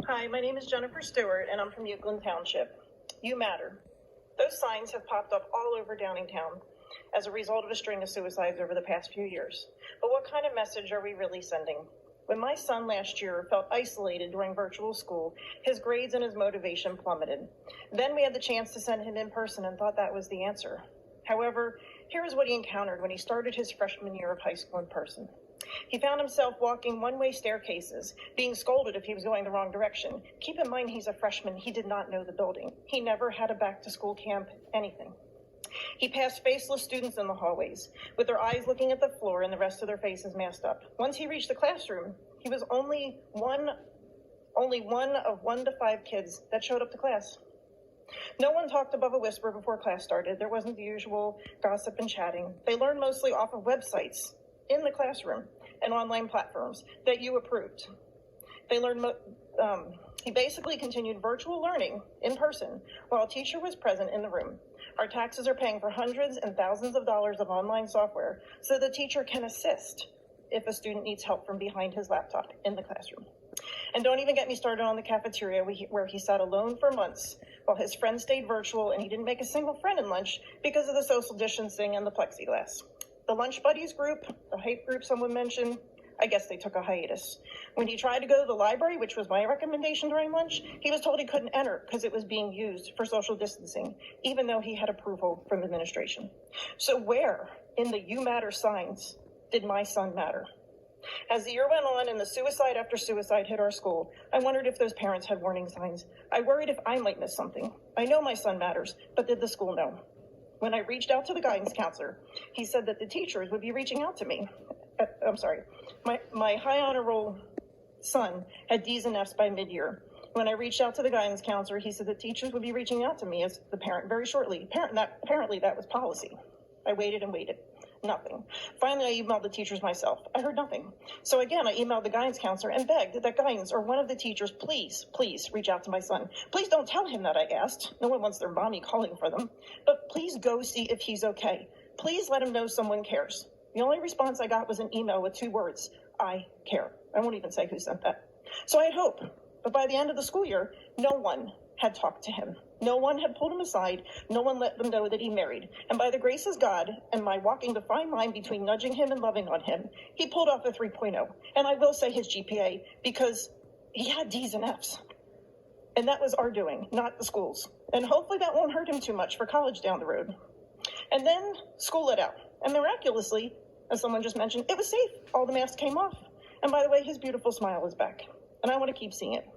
Hi, my name is Jennifer Stewart, and I'm from Euclid Township. You matter. Those signs have popped up all over Downingtown as a result of a string of suicides over the past few years. But what kind of message are we really sending? When my son last year felt isolated during virtual school, his grades and his motivation plummeted. Then we had the chance to send him in person and thought that was the answer. However, here is what he encountered when he started his freshman year of high school in person. He found himself walking one-way staircases, being scolded if he was going the wrong direction. Keep in mind he's a freshman. He did not know the building. He never had a back-to-school camp, anything. He passed faceless students in the hallways, with their eyes looking at the floor and the rest of their faces masked up. Once he reached the classroom, he was only one of 1 to 5 kids that showed up to class. No one talked above a whisper before class started. There wasn't the usual gossip and chatting. They learned mostly off of websites in the classroom and online platforms that you approved. They learned, he basically continued virtual learning in person while a teacher was present in the room. Our taxes are paying for hundreds and thousands of dollars of online software so the teacher can assist if a student needs help from behind his laptop in the classroom. And don't even get me started on the cafeteria where he sat alone for months while his friends stayed virtual and he didn't make a single friend in lunch because of the social distancing and the plexiglass. The lunch buddies group, the hype group someone mentioned, I guess they took a hiatus. When he tried to go to the library, which was my recommendation during lunch, he was told he couldn't enter because it was being used for social distancing, even though he had approval from administration. So where in the You Matter signs did my son matter? As the year went on and the suicide after suicide hit our school, I wondered if those parents had warning signs. I worried if I might miss something. I know my son matters, but did the school know? When I reached out to the guidance counselor, he said that the teachers would be reaching out to me. My high honor roll son had D's and F's by mid-year. When I reached out to the guidance counselor, he said that teachers would be reaching out to me as the parent very shortly. Apparently that was policy. I waited and waited. Nothing. Finally, I emailed the teachers myself. I heard nothing. So again, I emailed the guidance counselor and begged that guidance or one of the teachers, please reach out to my son. Please don't tell him that I asked. No one wants their mommy calling for them. But please go see if he's okay. Please let him know someone cares. The only response I got was an email with 2 words, I care. I won't even say who sent that. So I had hope. But by the end of the school year, no one had talked to him. No one had pulled him aside. No one let them know that he married. And by the grace of God and my walking the fine line between nudging him and loving on him, he pulled off a 3.0. And I will say his GPA because he had D's and F's. And that was our doing, not the school's. And hopefully that won't hurt him too much for college down the road. And then school let out. And miraculously, as someone just mentioned, it was safe. All the masks came off. And by the way, his beautiful smile is back. And I want to keep seeing it.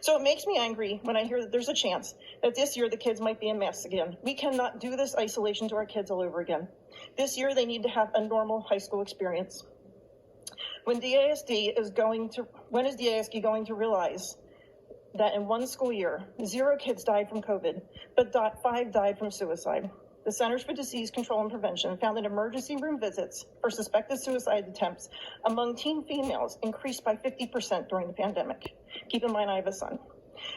So it makes me angry when I hear that there's a chance that this year the kids might be in masks again. We cannot do this isolation to our kids all over again. This year they need to have a normal high school experience. When is DASD going to realize that in 1 school year, 0 kids died from COVID, but 5 died from suicide? The Centers for Disease Control and Prevention found that emergency room visits for suspected suicide attempts among teen females increased by 50% during the pandemic. Keep in mind, I have a son.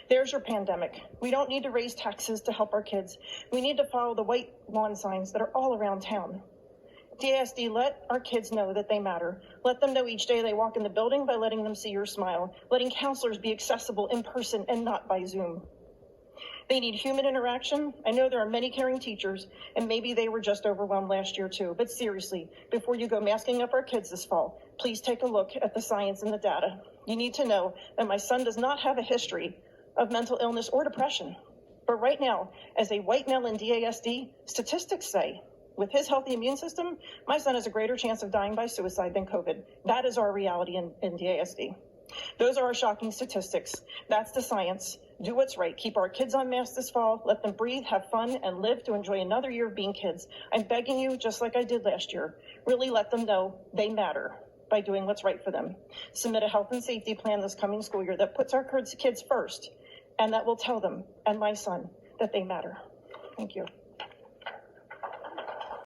There's your pandemic. We don't need to raise taxes to help our kids. We need to follow the white lawn signs that are all around town. DASD, let our kids know that they matter. Let them know each day they walk in the building by letting them see your smile, letting counselors be accessible in person and not by Zoom. They need human interaction. I know there are many caring teachers, and maybe they were just overwhelmed last year too. But seriously, before you go masking up our kids this fall, please take a look at the science and the data. You need to know that my son does not have a history of mental illness or depression. But right now, as a white male in DASD, statistics say, with his healthy immune system, my son has a greater chance of dying by suicide than COVID. That is our reality in DASD. Those are our shocking statistics. That's the science. Do what's right. Keep our kids on masks this fall. Let them breathe, have fun, and live to enjoy another year of being kids. I'm begging you, just like I did last year, really let them know they matter by doing what's right for them. Submit a health and safety plan this coming school year that puts our kids first, and that will tell them, and my son, that they matter. Thank you.